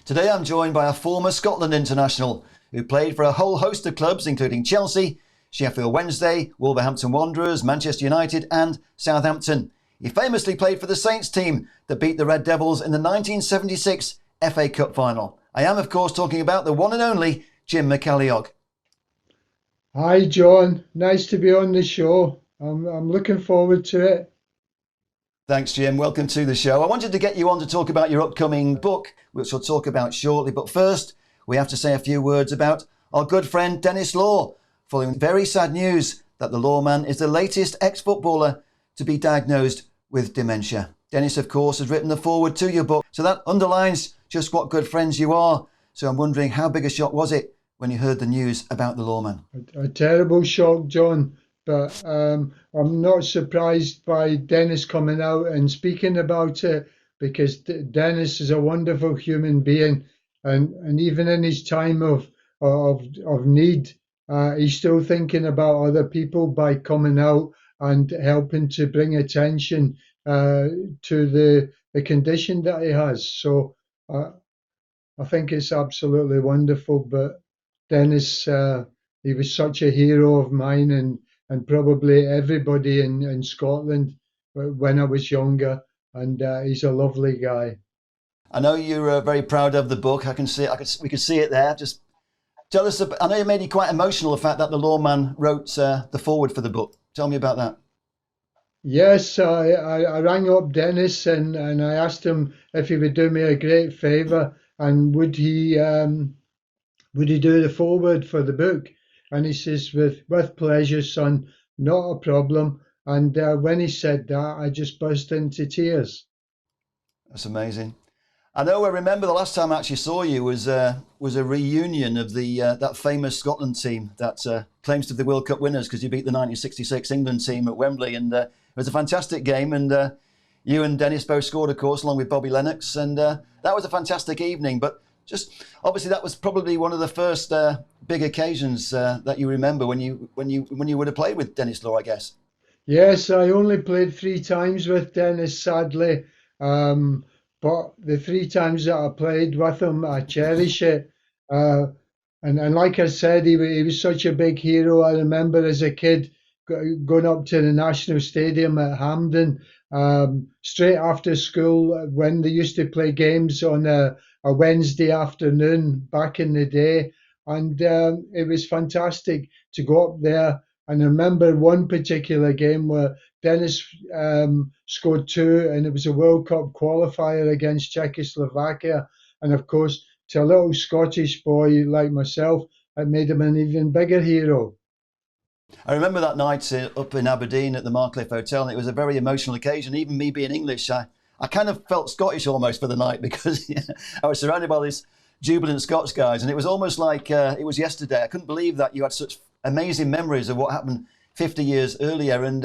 Today I'm joined by a former Scotland international who played for a whole host of clubs including Chelsea, Sheffield Wednesday, Wolverhampton Wanderers, Manchester United and Southampton. He famously played for the Saints team that beat the Red Devils in the 1976 FA Cup final. I am of course talking about the one and only Jim McCalliog. Hi John, nice to be on the show. I'm looking forward to it. Thanks, Jim. Welcome to the show. I wanted to get you on to talk about your upcoming book, which we'll talk about shortly. But first, we have to say a few words about our good friend Denis Law, following very sad news that the Lawman is the latest ex-footballer to be diagnosed with dementia. Denis, of course, has written the foreword to your book, so that underlines just what good friends you are. So I'm wondering, how big a shock was it when you heard the news about the Lawman? A terrible shock, John. But I'm not surprised by Denis coming out and speaking about it, because Denis is a wonderful human being, and even in his time of need, he's still thinking about other people by coming out and helping to bring attention to the condition that he has. So I think it's absolutely wonderful. But Denis, he was such a hero of mine and probably everybody in Scotland when I was younger, and he's a lovely guy. I know you're very proud of the book. I can see it. We can see it there. Just tell us. I know you made you quite emotional, the fact that the Lawman wrote the foreword for the book. Tell me about that. Yes, I rang up Denis and I asked him if he would do me a great favour, and would he do the foreword for the book. And he says, with pleasure, son, not a problem. And when he said that, I just burst into tears. That's amazing. I remember the last time I actually saw you was a reunion of that famous Scotland team that claims to be the World Cup winners, because you beat the 1966 England team at Wembley, and it was a fantastic game, and you and Denis both scored, of course, along with Bobby Lennox, and that was a fantastic evening. But just obviously that was probably one of the first big occasions that you remember when you would have played with Denis Law, I guess. Yes, I only played 3 times with Denis, sadly. But the 3 times that I played with him, I cherish it. And like I said, he was such a big hero. I remember as a kid going up to the National Stadium at Hampden straight after school when they used to play games on a Wednesday afternoon back in the day. And it was fantastic to go up there. And I remember one particular game where Denis scored 2, and it was a World Cup qualifier against Czechoslovakia. And of course, to a little Scottish boy like myself, it made him an even bigger hero. I remember that night up in Aberdeen at the Marcliffe Hotel, and it was a very emotional occasion. Even me being English, I kind of felt Scottish almost for the night, because I was surrounded by these jubilant Scots guys, and it was almost like it was yesterday. I couldn't believe that you had such amazing memories of what happened 50 years earlier, and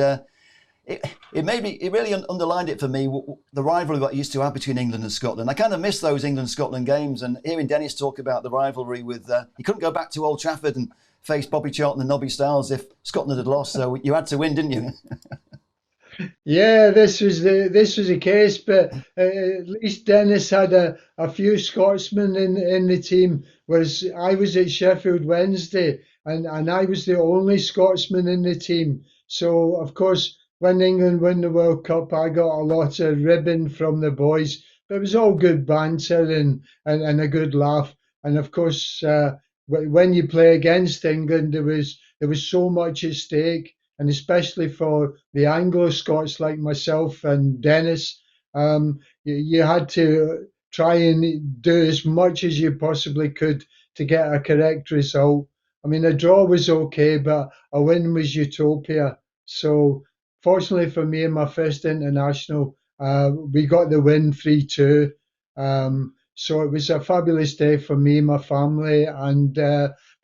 it really underlined it for me, the rivalry that used to have between England and Scotland. I kind of miss those England-Scotland games, and hearing Denis talk about the rivalry with he couldn't go back to Old Trafford and face Bobby Charlton and Nobby Stiles if Scotland had lost, so you had to win, didn't you? Yeah, this was the case, but at least Denis had a few Scotsmen in the team, whereas I was at Sheffield Wednesday, and I was the only Scotsman in the team. So of course, when England won the World Cup, I got a lot of ribbon from the boys, but it was all good banter and a good laugh. And of course, when you play against England, there was so much at stake. And especially for the Anglo-Scots like myself and Denis, you had to try and do as much as you possibly could to get a correct result. I mean, a draw was okay, but a win was utopia. So fortunately for me in my first international, we got the win 3-2. So it was a fabulous day for me, my family, and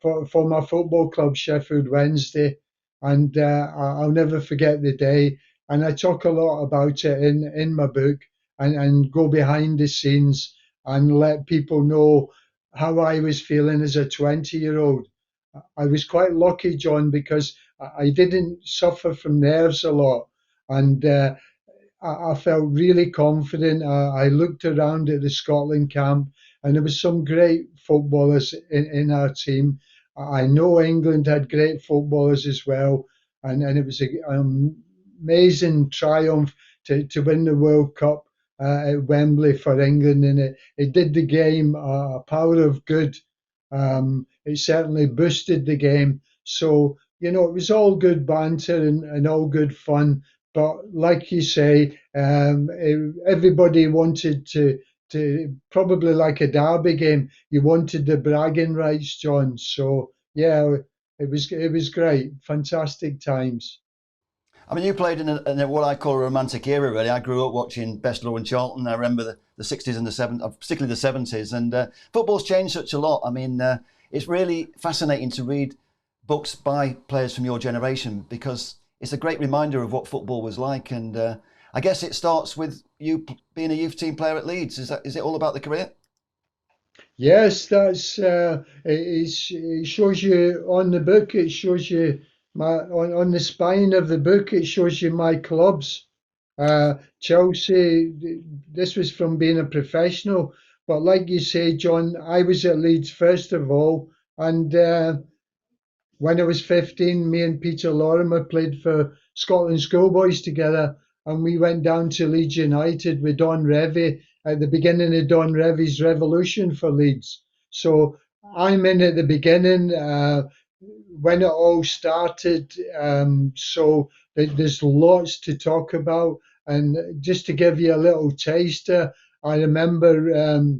for my football club, Sheffield Wednesday. And I'll never forget the day. And I talk a lot about it in my book, and go behind the scenes and let people know how I was feeling as a 20-year-old. I was quite lucky, John, because I didn't suffer from nerves a lot. And I felt really confident. I looked around at the Scotland camp and there was some great footballers in our team. I know England had great footballers as well, and it was an amazing triumph to win the World Cup at Wembley for England, and it did the game a power of good. It certainly boosted the game. So, it was all good banter and all good fun. But like you say, everybody wanted to probably like a derby game. You wanted the bragging rights, John. So yeah, it was great, fantastic times. I mean, you played in what I call a romantic era, really. I grew up watching Best Law and Charlton. I remember the 60s and the 70s, particularly the 70s. And football's changed such a lot. I mean, it's really fascinating to read books by players from your generation because it's a great reminder of what football was like. And I guess it starts with you being a youth team player at Leeds. Is it all about the career? Yes, it shows you on the book. It shows you on the spine of the book. It shows you my clubs. Chelsea. This was from being a professional, but like you say, John, I was at Leeds first of all, and when I was 15, me and Peter Lorimer played for Scotland Schoolboys together, and we went down to Leeds United with Don Revie at the beginning of Don Revie's revolution for Leeds. So I'm in at the beginning when it all started. So there's lots to talk about. And just to give you a little taster, I remember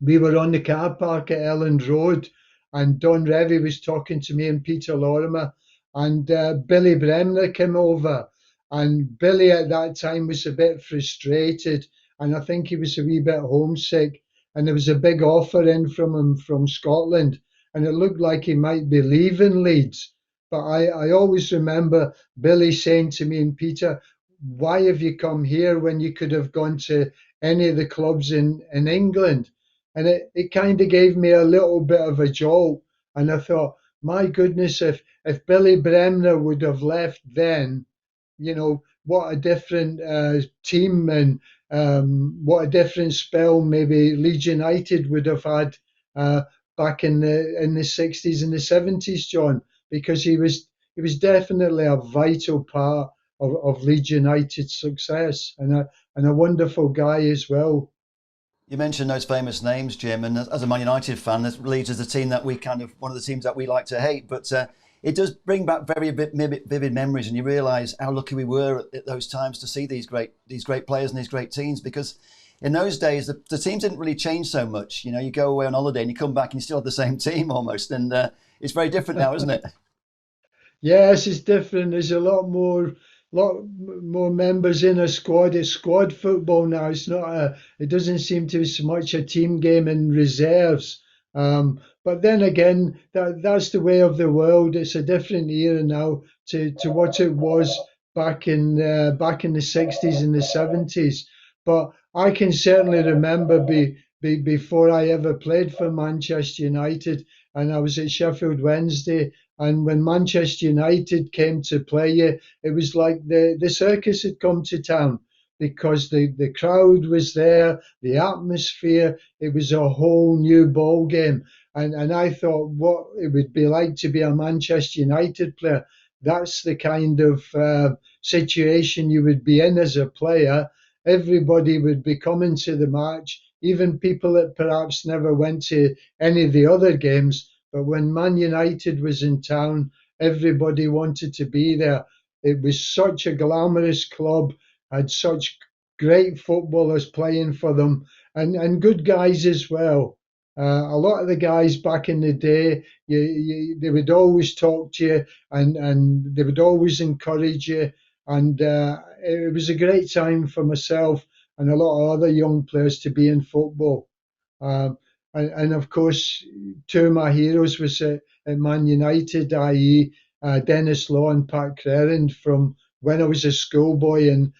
we were on the car park at Elland Road, and Don Revie was talking to me and Peter Lorimer, and Billy Bremner came over. And Billy at that time was a bit frustrated, and I think he was a wee bit homesick. And there was a big offer in from him from Scotland, and it looked like he might be leaving Leeds. But I always remember Billy saying to me and Peter, why have you come here when you could have gone to any of the clubs in England? And it kind of gave me a little bit of a jolt. And I thought, my goodness, if Billy Bremner would have left then, what a different team and what a different spell maybe Leeds United would have had uh, back in the 60s and the 70s, John, because he was definitely a vital part of Leeds United's success and a wonderful guy as well. You mentioned those famous names, Jim, and as a Man United fan, Leeds is a team that we one of the teams that we like to hate. But it does bring back very vivid memories, and you realise how lucky we were at those times to see these great players and these great teams. Because in those days, the teams didn't really change so much. You go away on holiday and you come back and you still have the same team almost, and it's very different now, isn't it? Yes, it's different. There's a lot more members in a squad. It's squad football now. It's not it doesn't seem to be so much a team game in reserves. But then again, that's the way of the world. It's a different era now to what it was back in the 60s and the 70s. But I can certainly remember before I ever played for Manchester United, and I was at Sheffield Wednesday. And when Manchester United came to play you, it was like the circus had come to town because the crowd was there, the atmosphere, it was a whole new ball game. And I thought what it would be like to be a Manchester United player. That's the kind of situation you would be in as a player. Everybody would be coming to the match, even people that perhaps never went to any of the other games. But when Man United was in town, everybody wanted to be there. It was such a glamorous club, had such great footballers playing for them, and good guys as well. A lot of the guys back in the day, they would always talk to you and they would always encourage you. And it was a great time for myself and a lot of other young players to be in football. Um, and of course, two of my heroes was at Man United, i.e., Denis Law and Pat Crerand from when I was a schoolboy and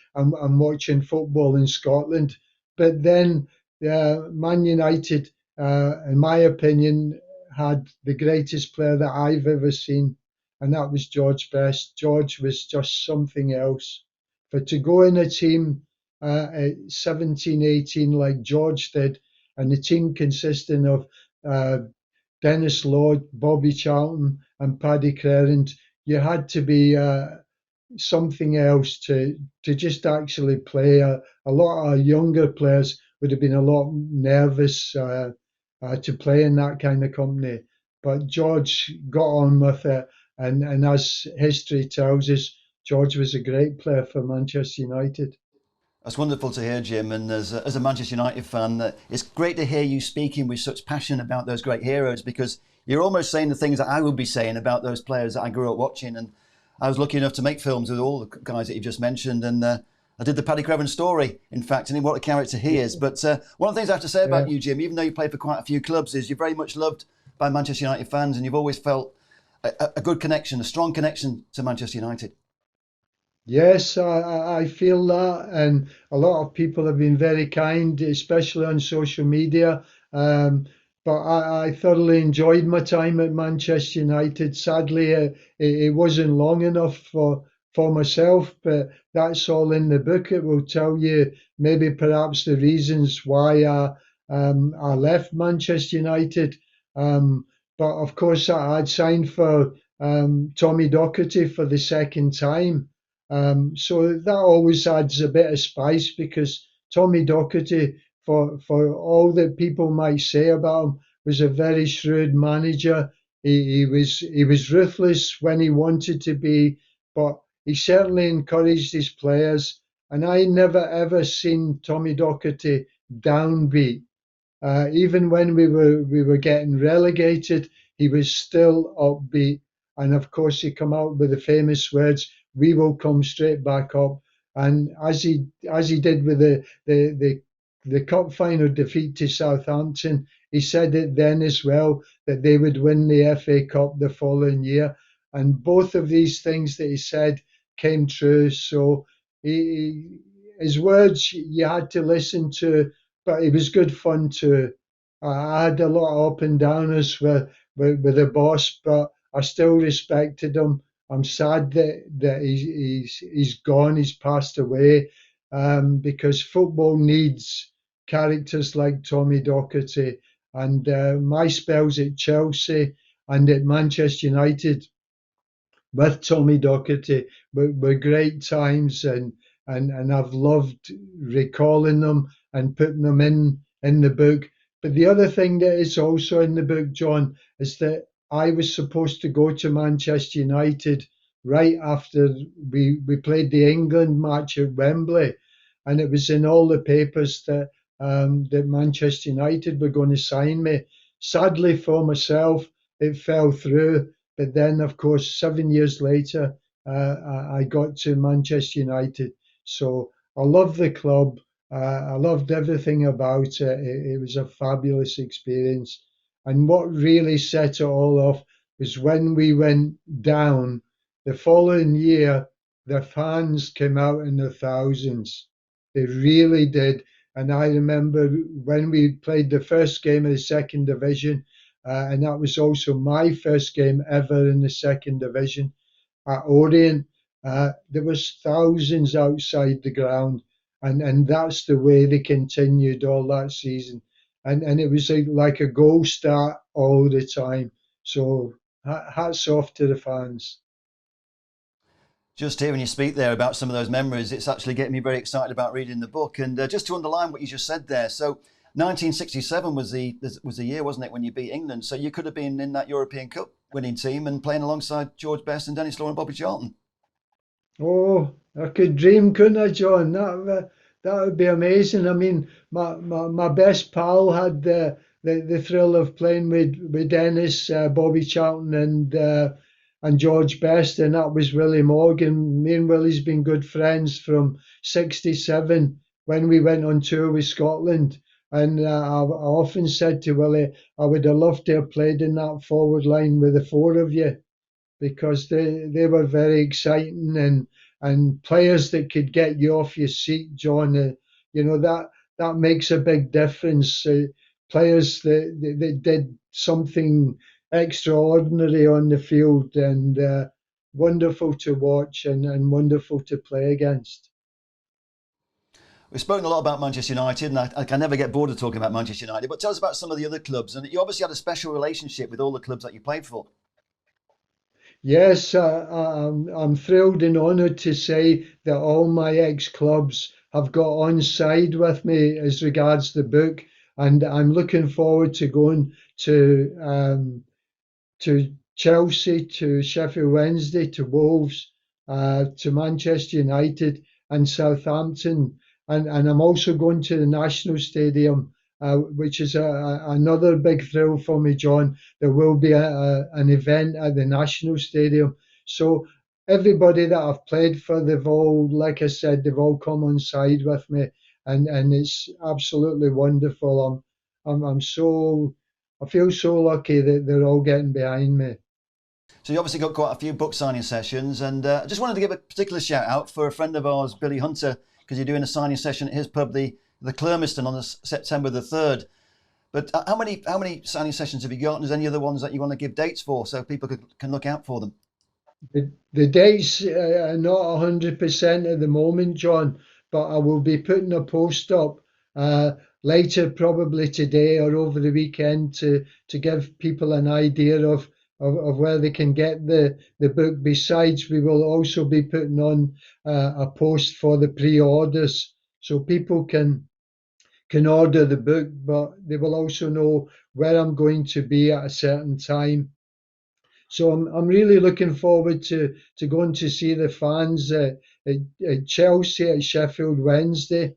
watching football in Scotland. But then Man United, in my opinion, had the greatest player that I've ever seen, and that was George Best. George was just something else. For to go in a team at 17, 18 like George did, and the team consisting of Denis Law, Bobby Charlton, and Paddy Crerand, you had to be something else to just actually play. A lot of younger players would have been a lot nervous to play in that kind of company. But George got on with it, and as history tells us, George was a great player for Manchester United. That's wonderful to hear, Jim. And as a Manchester United fan, it's great to hear you speaking with such passion about those great heroes, because you're almost saying the things that I would be saying about those players that I grew up watching. And I was lucky enough to make films with all the guys that you just mentioned. And I did the Paddy Crerand story, in fact, and what a character he is. But one of the things I have to say about you, Jim, even though you played for quite a few clubs, is you're very much loved by Manchester United fans, and you've always felt a good connection, a strong connection to Manchester United. Yes, I feel that, and a lot of people have been very kind, especially on social media. But I thoroughly enjoyed my time at Manchester United. Sadly, it wasn't long enough for myself, but that's all in the book. It will tell you maybe perhaps the reasons why I left Manchester United. But of course, I'd signed for Tommy Docherty for the second time. So that always adds a bit of spice, because Tommy Docherty, for all that people might say about him, was a very shrewd manager. He was ruthless when he wanted to be, but he certainly encouraged his players. And I never ever seen Tommy Docherty downbeat. Even when we were getting relegated, he was still upbeat. And of course, he come out with the famous words, "We will come straight back up." And as he did with the cup final defeat to Southampton, he said it then as well, that they would win the FA Cup the following year. And both of these things that he said came true. So his words you had to listen to, but it was good fun too. I had a lot of up and downers with the boss, but I still respected him. I'm sad that he's gone, he's passed away, because football needs characters like Tommy Docherty. And my spells at Chelsea and at Manchester United with Tommy Docherty were great times, and I've loved recalling them and putting them in the book. But the other thing that is also in the book, John, is that I was supposed to go to Manchester United right after we played the England match at Wembley, and it was in all the papers that Manchester United were going to sign me. Sadly for myself, it fell through. But then, of course, 7 years later, I got to Manchester United. So I love the club. I loved everything about it. It was a fabulous experience. And what really set it all off was when we went down the following year, the fans came out in the thousands. They really did. And I remember when we played the first game of the second division, and that was also my first game ever in the second division at Orient. There was thousands outside the ground, and that's the way they continued all that season. And it was like a goal start all the time. So hats off to the fans. Just hearing you speak there about some of those memories, it's actually getting me very excited about reading the book. And just to underline what you just said there, so 1967 was the year, wasn't it, when you beat England? So you could have been in that European Cup winning team and playing alongside George Best and Denis Law and Bobby Charlton. Oh, I could dream, couldn't I, John? That would be amazing. I mean, my best pal had the thrill of playing with Dennis, Bobby Charlton, and George Best, and that was Willie Morgan. Me and Willie's been good friends from '67 when we went on tour with Scotland. And I often said to Willie, I would have loved to have played in that forward line with the four of you, because they were very exciting, and players that could get you off your seat, John. That makes a big difference. Players that did something extraordinary on the field, and wonderful to watch, and wonderful to play against. We've spoken a lot about Manchester United, and I can never get bored of talking about Manchester United. But tell us about some of the other clubs. And you obviously had a special relationship with all the clubs that you played for. Yes, I'm thrilled and honoured to say that all my ex-clubs have got on side with me as regards the book, and I'm looking forward to going to Chelsea, to Sheffield Wednesday, to Wolves, to Manchester United and Southampton. And I'm also going to the National Stadium, which is another big thrill for me, John. There will be an event at the National Stadium. So everybody that I've played for, they've all, like I said, they've all come on side with me. And it's absolutely wonderful. I'm so I feel so lucky that they're all getting behind me. So you obviously got quite a few book signing sessions, and I just wanted to give a particular shout out for a friend of ours, Billy Hunter, because you're doing a signing session at his pub, the Clermiston, on September the 3rd. But how many signing sessions have you got? And is there any other ones that you want to give dates for so people can look out for them? The dates are not 100% at the moment, John, but I will be putting a post up later, probably today or over the weekend, to give people an idea of where they can get the book. Besides, we will also be putting on a post for the pre-orders, so people can order the book, but they will also know where I'm going to be at a certain time. So I'm really looking forward to going to see the fans at Chelsea, at Sheffield Wednesday,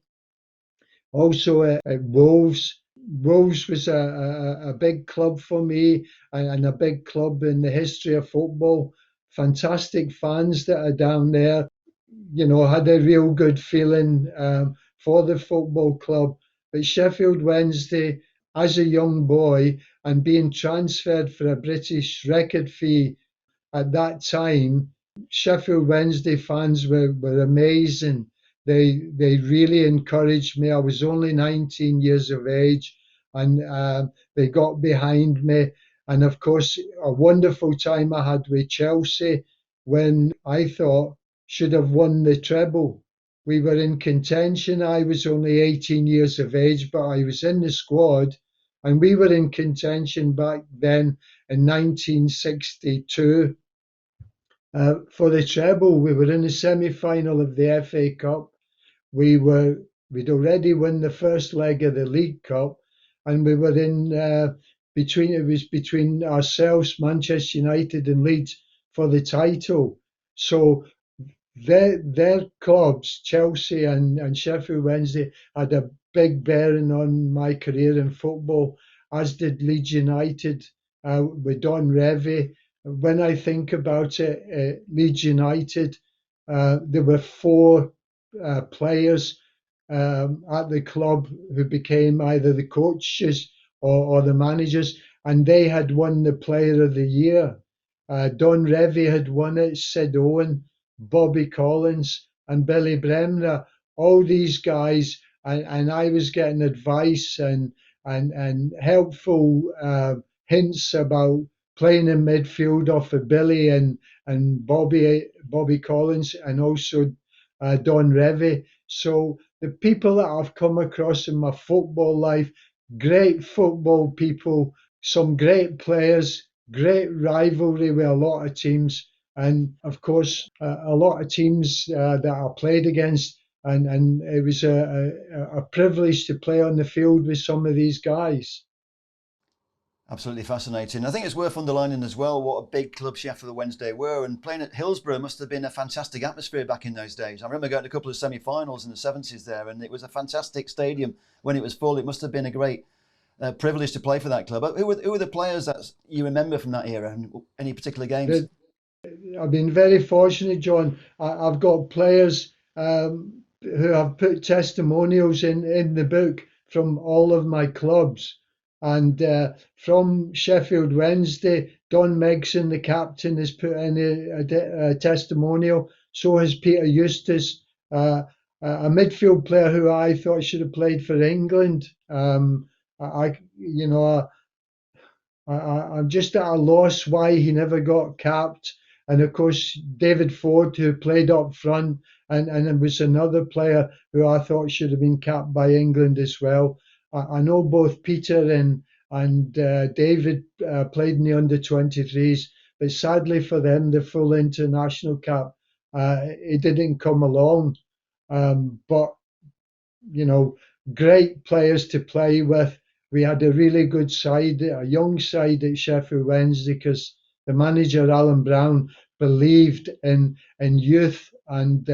also at Wolves. Wolves was a big club for me, and a big club in the history of football. Fantastic fans that are down there. Had a real good feeling for the football club. But Sheffield Wednesday, as a young boy and being transferred for a British record fee at that time, Sheffield Wednesday fans were amazing. They really encouraged me. I was only 19 years of age, and they got behind me. And of course, a wonderful time I had with Chelsea when I thought should have won the treble. We were in contention. I was only 18 years of age, but I was in the squad, and we were in contention back then in 1962 for the treble. We were in the semi-final of the FA Cup. We'd already won the first leg of the League Cup, and we were in between ourselves, Manchester United and Leeds, for the title. So their clubs, Chelsea and Sheffield Wednesday, had a big bearing on my career in football, as did Leeds United with Don Revie. When I think about it, Leeds United, there were four players at the club who became either the coaches or the managers, and they had won the Player of the Year. Don Revie had won it, Sid Owen, Bobby Collins, and Billy Bremner. All these guys, and I was getting advice and helpful hints about playing in midfield off of Billy and Bobby Collins, and also Don Revie. So the people that I've come across in my football life, great football people, some great players, great rivalry with a lot of teams, and of course a lot of teams that I played against, and it was a privilege to play on the field with some of these guys. Absolutely fascinating. I think it's worth underlining as well what a big club Sheffield Wednesday were, and playing at Hillsborough must have been a fantastic atmosphere back in those days. I remember going to a couple of semi-finals in the 70s there, and it was a fantastic stadium when it was full. It must have been a great privilege to play for that club. Who were the players that you remember from that era, and any particular games? I've been very fortunate, John. I've got players who have put testimonials in the book from all of my clubs. And from Sheffield Wednesday, Don Megson, the captain, has put in a testimonial. So has Peter Eustace, a midfield player who I thought should have played for England. I'm just at a loss why he never got capped. And of course, David Ford, who played up front, and there was another player who I thought should have been capped by England as well. I know both Peter and David played in the under-23s, but sadly for them, the full international cap, it didn't come along. But, you know, great players to play with. We had a really good side, a young side at Sheffield Wednesday, because the manager, Alan Brown, believed in youth, and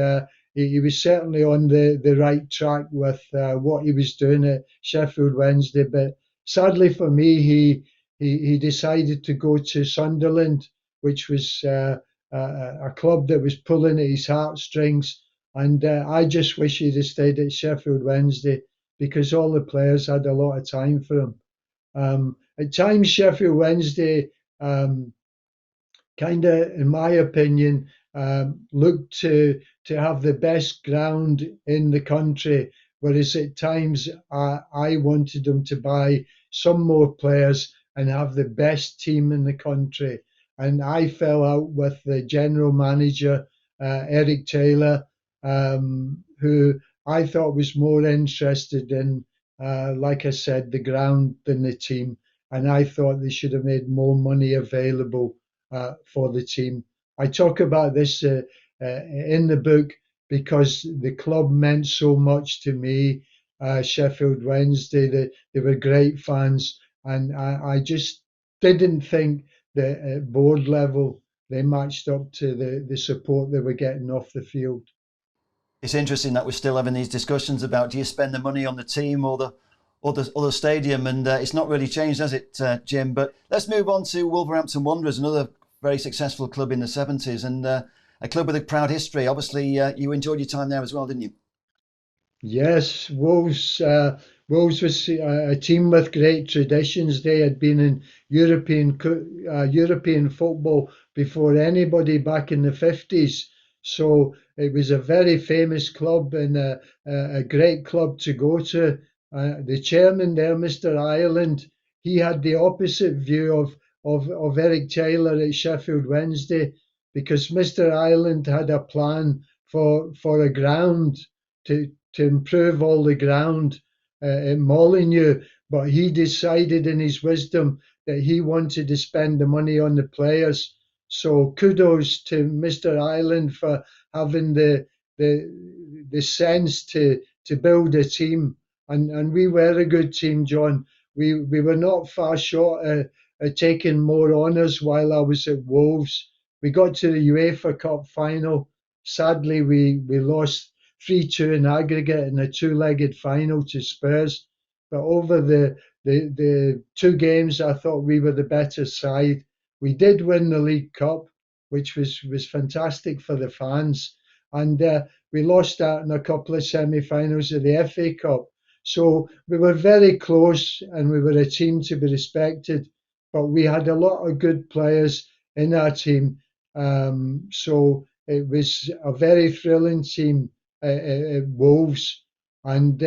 he was certainly on the right track with what he was doing at Sheffield Wednesday. But sadly for me, he decided to go to Sunderland, which was a club that was pulling at his heartstrings. And I just wish he'd have stayed at Sheffield Wednesday, because all the players had a lot of time for him. At times, Sheffield Wednesday kind of, in my opinion, looked to have the best ground in the country, whereas at times I wanted them to buy some more players and have the best team in the country. And I fell out with the general manager, Eric Taylor, who I thought was more interested in, like I said, the ground than the team. And I thought they should have made more money available for the team. I talk about this in the book because the club meant so much to me. Sheffield Wednesday, they were great fans, and I just didn't think that at board level they matched up to the support they were getting off the field. It's interesting that we're still having these discussions about, do you spend the money on the team or the stadium, and it's not really changed, has it, Jim? But let's move on to Wolverhampton Wanderers, another very successful club in the 70s, and a club with a proud history. Obviously, you enjoyed your time there as well, didn't you? Yes, Wolves. Wolves was a team with great traditions. They had been in European football before anybody back in the 50s. So it was a very famous club and a great club to go to. The chairman there, Mr. Ireland, he had the opposite view of Eric Taylor at Sheffield Wednesday, because Mr. Ireland had a plan for a ground to improve all the ground at Molineux, but he decided in his wisdom that he wanted to spend the money on the players. So kudos to Mr. Ireland for having the sense to build a team, and we were a good team, John. We were not far short of taking more honours while I was at Wolves. We got to the UEFA Cup final. Sadly, we lost 3-2 in aggregate in a two-legged final to Spurs. But over the two games, I thought we were the better side. We did win the League Cup, which was fantastic for the fans. And we lost out in a couple of semi-finals of the FA Cup. So we were very close, and we were a team to be respected. But we had a lot of good players in our team. So it was a very thrilling team at Wolves, and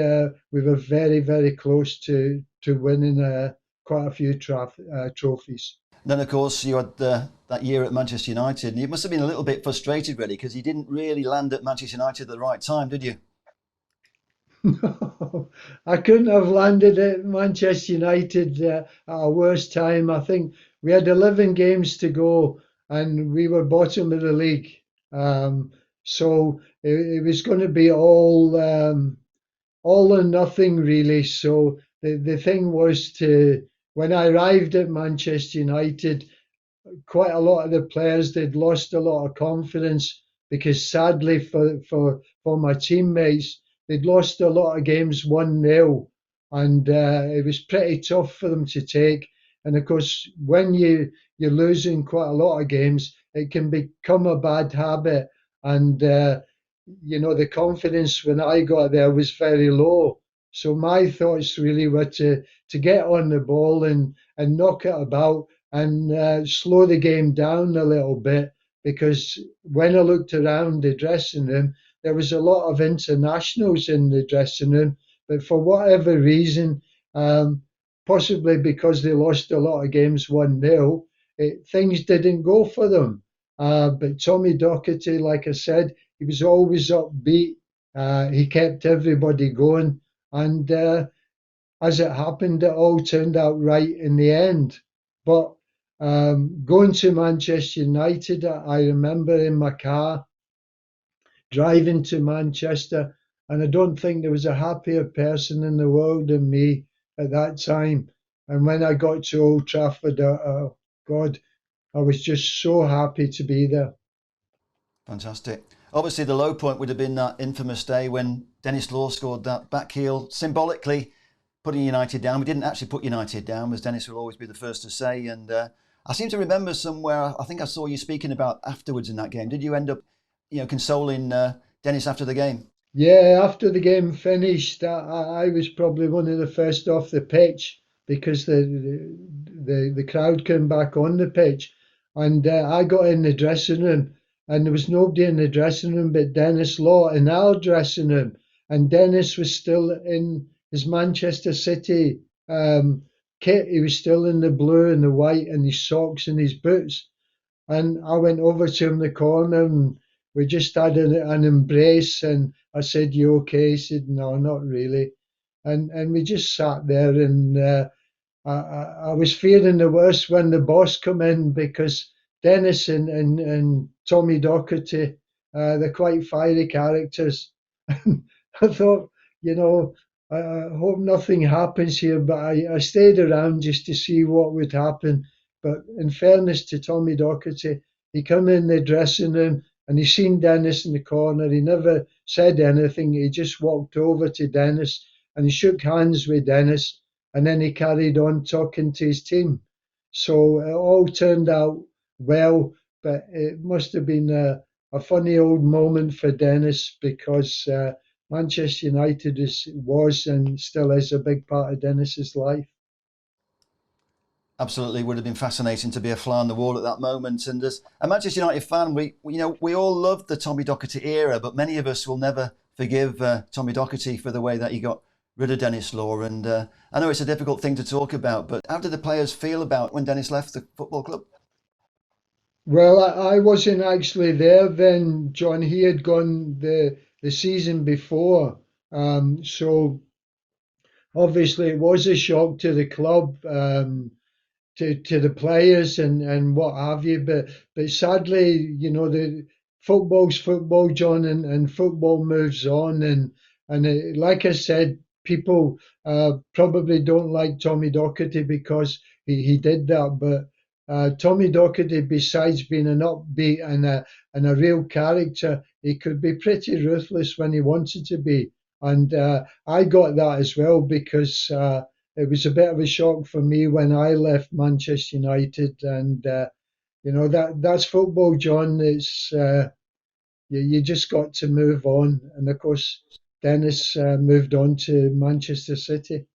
we were very, very close to winning quite a few trophies. Then, of course, you had that year at Manchester United, and you must have been a little bit frustrated, really, because you didn't really land at Manchester United at the right time, did you? No, I couldn't have landed at Manchester United at a worse time. I think we had 11 games to go, and we were bottom of the league. So it was going to be all or nothing, really. So the thing was, when I arrived at Manchester United, quite a lot of the players, they'd lost a lot of confidence, because sadly for my teammates, they'd lost a lot of games 1-0, and it was pretty tough for them to take. And of course, when you're losing quite a lot of games, it can become a bad habit. And the confidence when I got there was very low. So my thoughts really were to get on the ball and knock it about, and slow the game down a little bit, because when I looked around the dressing room, there was a lot of internationals in the dressing room, but for whatever reason, possibly because they lost a lot of games 1-0, things didn't go for them. But Tommy Docherty, like I said, he was always upbeat. He kept everybody going. And as it happened, it all turned out right in the end. But going to Manchester United, I remember in my car driving to Manchester, and I don't think there was a happier person in the world than me at that time. And when I got to Old Trafford, God, I was just so happy to be there. Fantastic. Obviously, the low point would have been that infamous day when Denis Law scored that back heel, symbolically putting United down. We didn't actually put United down, as Denis will always be the first to say. And I seem to remember somewhere, I think I saw you speaking about afterwards in that game. Did you end up, consoling Denis after the game? Yeah, after the game finished, I was probably one of the first off the pitch because the crowd came back on the pitch, and I got in the dressing room, and there was nobody in the dressing room but Denis Law in our dressing room, and Denis was still in his Manchester City kit. He was still in the blue and the white and his socks and his boots. And I went over to him in the corner and we just had an embrace. And I said, "You okay?" He said, "No, not really." And we just sat there. And I was fearing the worst when the boss come in because Denis and Tommy Docherty, they're quite fiery characters. I thought, you know, I hope nothing happens here, but I stayed around just to see what would happen. But in fairness to Tommy Docherty, he come in the dressing room and he seen Denis in the corner. He never said anything. He just walked over to Denis and he shook hands with Denis, and then he carried on talking to his team. So it all turned out well, but it must have been a funny old moment for Denis because Manchester United was and still is a big part of Denis's life. Absolutely, would have been fascinating to be a fly on the wall at that moment. And as a Manchester United fan, we all loved the Tommy Docherty era, but many of us will never forgive Tommy Docherty for the way that he got rid of Denis Law. And I know it's a difficult thing to talk about, but how did the players feel about when Denis left the football club? Well, I wasn't actually there then, John. He had gone the season before. So obviously it was a shock to the club. To the players and what have you. But sadly, the football's football, John, and football moves on. And like I said, people probably don't like Tommy Docherty because he did that. But Tommy Docherty, besides being an upbeat and a real character, he could be pretty ruthless when he wanted to be. And I got that as well because it was a bit of a shock for me when I left Manchester United, and that's football, John. It's you just got to move on, and of course, Denis moved on to Manchester City.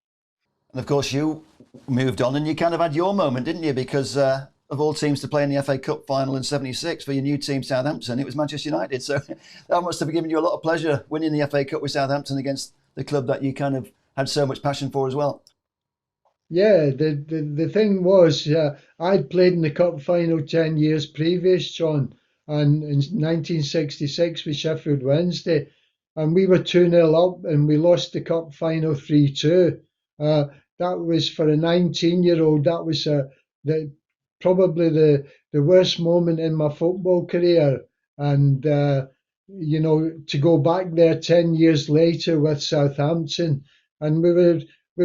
And of course, you moved on and you kind of had your moment, didn't you? Because of all teams to play in the FA Cup final in '76 for your new team, Southampton, it was Manchester United. So that must have given you a lot of pleasure winning the FA Cup with Southampton against the club that you kind of had so much passion for as well. Yeah, the thing was, I'd played in the cup final 10 years previous, John, and in 1966 with Sheffield Wednesday, and we were 2-0 up and we lost the cup final 3-2. That was for a 19-year-old, that was the, probably the worst moment in my football career. And, to go back there 10 years later with Southampton, and we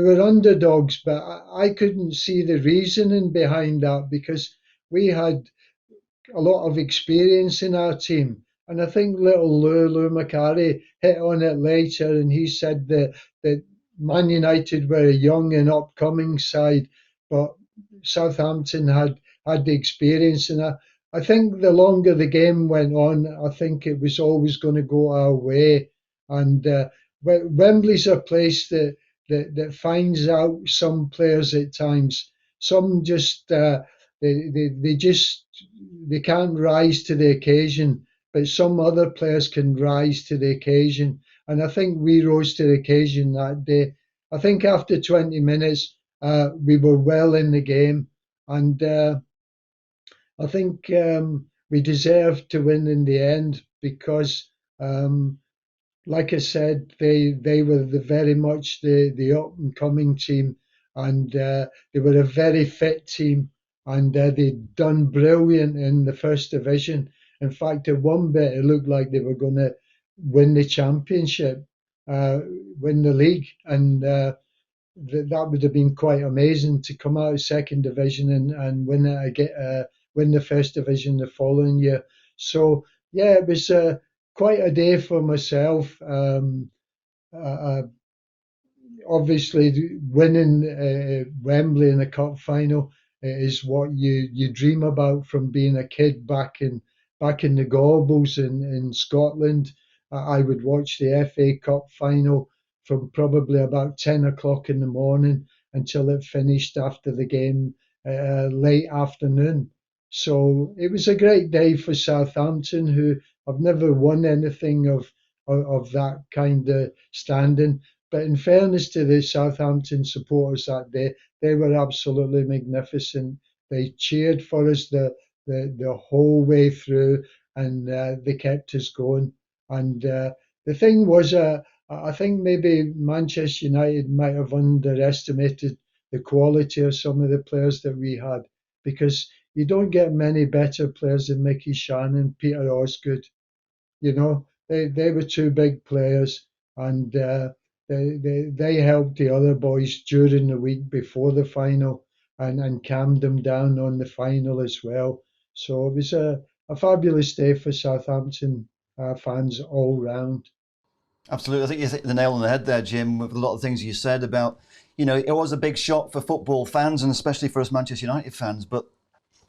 were underdogs, but I couldn't see the reasoning behind that because we had a lot of experience in our team. And I think little Lou Macari hit on it later, and he said that Man United were a young and upcoming side, but Southampton had the experience. And I think the longer the game went on, I think it was always going to go our way. And Wembley's a place that finds out some players at times. Some just they just they can't rise to the occasion, but some other players can rise to the occasion. And I think we rose to the occasion that day. I think after 20 minutes, we were well in the game, and I think we deserved to win in the end because, like I said, they were very much the up and coming team, and they were a very fit team, and they'd done brilliant in the first division. In fact, at one bit it looked like they were going to win the championship, uh, win the league, and that would have been quite amazing to come out of second division and win it again, win the first division the following year. So yeah, it was quite a day for myself. Uh, Obviously, winning Wembley in the cup final is what you dream about from being a kid back in the Gorbals in Scotland. I would watch the FA Cup final from probably about 10 o'clock in the morning until it finished after the game late afternoon. So it was a great day for Southampton, who have never won anything of that kind of standing. But in fairness to the Southampton supporters that day, they were absolutely magnificent. They cheered for us the whole way through, and they kept us going. And the thing was, I think maybe Manchester United might have underestimated the quality of some of the players that we had, because you don't get many better players than Mickey Shannon, Peter Osgood. They were two big players, and they helped the other boys during the week before the final, and calmed them down on the final as well. So it was a fabulous day for Southampton fans all round. Absolutely. I think you hit the nail on the head there, Jim, with a lot of things you said about, it was a big shock for football fans and especially for us Manchester United fans. But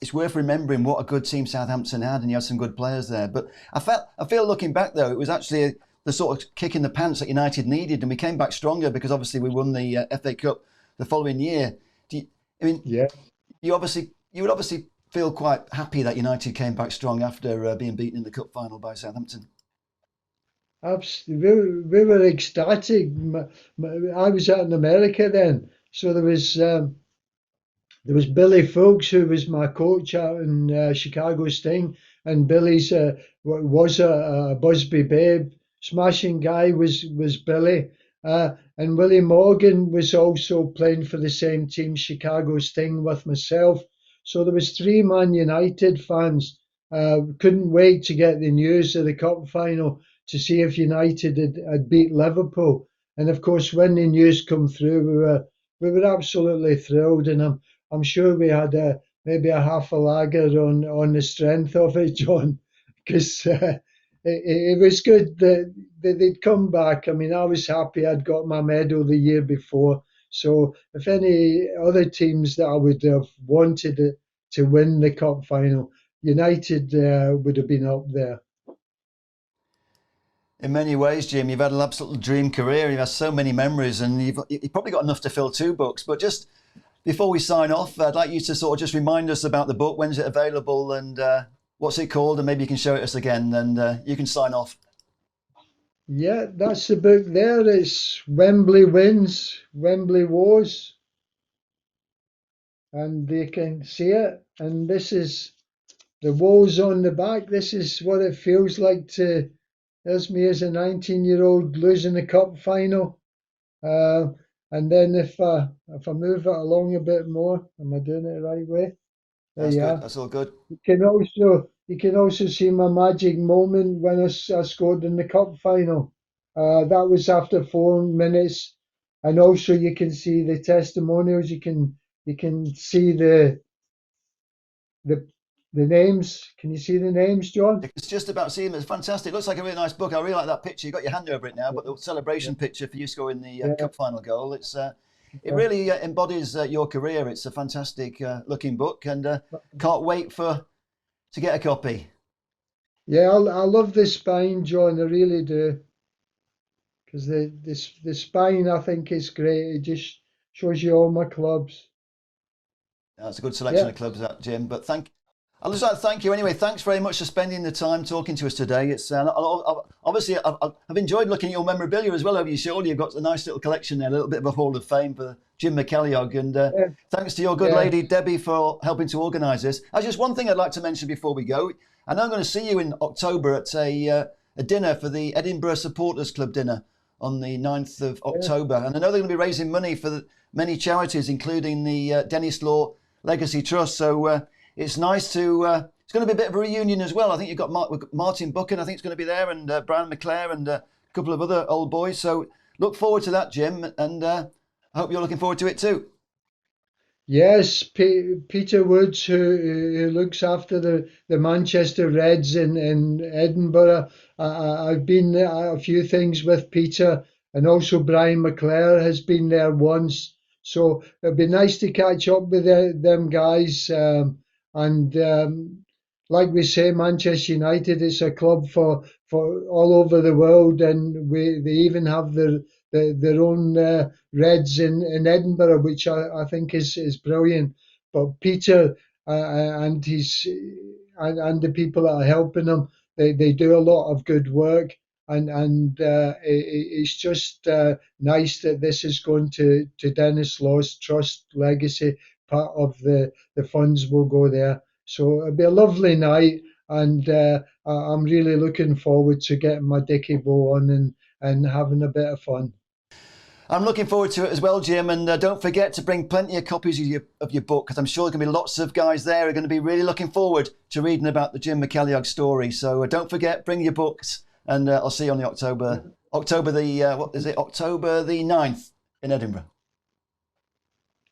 it's worth remembering what a good team Southampton had, and you had some good players there. But I feel looking back though, it was actually the sort of kick in the pants that United needed, and we came back stronger because obviously we won the FA Cup the following year. I mean, Yeah, you would obviously feel quite happy that United came back strong after being beaten in the cup final by Southampton. absolutely. We were ecstatic. I was out in America then, so there was Billy Folks, who was my coach out in Chicago Sting, and Billy's was a Busby babe. Smashing guy was Billy, and Willie Morgan was also playing for the same team, Chicago Sting, with myself. So there was three Man United fans. Couldn't wait to get the news of the cup final to see if United had beat Liverpool. And of course, when the news come through, we were absolutely thrilled, and I'm sure we had maybe a half a lager on the strength of it, John, because it was good that they'd come back. I mean, I was happy I'd got my medal the year before. So if any other teams that I would have wanted to win the cup final, United would have been up there. In many ways, Jim, you've had an absolute dream career. You've had so many memories, and you've probably got enough to fill two books. But just before we sign off, I'd like you to sort of just remind us about the book. When's it available, and what's it called? And maybe you can show it us again, and you can sign off. Yeah, that's the book there. It's Wembley Wins, Wembley Wars, and you can see it. And this is the walls on the back. This is what it feels like to, there's me as a 19-year-old losing the cup final. Uh, and then if I move it along a bit more, am I doing it the right way? There That's you good. are. That's all good. You can also see my magic moment when I scored in the cup final. That was after 4 minutes, and also you can see the testimonials. You can see the the names. Can you see the names, John? It's just about seeing it. It's fantastic. It looks like a really nice book. I really like that picture. You got your hand over it now, but the Yeah, celebration picture for you scoring the yeah, cup final goal. It yeah. really embodies your career. It's a fantastic looking book, and can't wait to get a copy. Yeah, I love the spine, John. I really do, because the spine I think is great. It just shows you all my clubs. That's a good selection Yeah, of clubs, that Jim. But I'd just like to thank you anyway. Thanks very much for spending the time talking to us today. It's obviously I've enjoyed looking at your memorabilia as well over your shoulder. You've got a nice little collection there, a little bit of a hall of fame for Jim McCalliog. And Yeah, thanks to your good yeah, lady Debbie for helping to organise this. There's just one thing I'd like to mention before we go. I know I'm going to see you in October at a dinner for the Edinburgh Supporters Club dinner on the 9th of October. And I know they're going to be raising money for many charities, including the Denis Law Legacy Trust. So it's nice to, it's going to be a bit of a reunion as well. I think you've got Martin Buchan, I think, is going to be there, and Brian McClare, and a couple of other old boys. So look forward to that, Jim, and I hope you're looking forward to it too. yes. Peter Woods, who looks after the Manchester Reds in Edinburgh. I've been there a few things with Peter, and also Brian McClare has been there once. So it'd be nice to catch up with them guys. And like we say, Manchester United is a club for all over the world, and they even have their own Reds in Edinburgh, which I think is brilliant. But Peter and his and the people that are helping him, they do a lot of good work, and it's just nice that this is going to Denis Law's trust legacy. Part of the funds will go there. So it'll be a lovely night, and I'm really looking forward to getting my dicky bow on and having a bit of fun. I'm looking forward to it as well, Jim. And don't forget to bring plenty of copies of your book, because I'm sure there's going to be lots of guys there who are going to be really looking forward to reading about the Jim McCalliog story. So don't forget, bring your books, and I'll see you on the October the 9th in Edinburgh.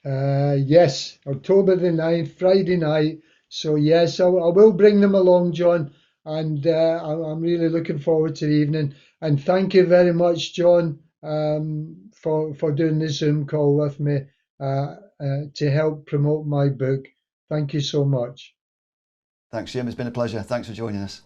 Yes, October the 9th, Friday night. So yes, I will bring them along, John, and I'm really looking forward to the evening. And thank you very much, John, for doing the Zoom call with me to help promote my book. Thank you so much. Thanks, Jim. It's been a pleasure. Thanks for joining us.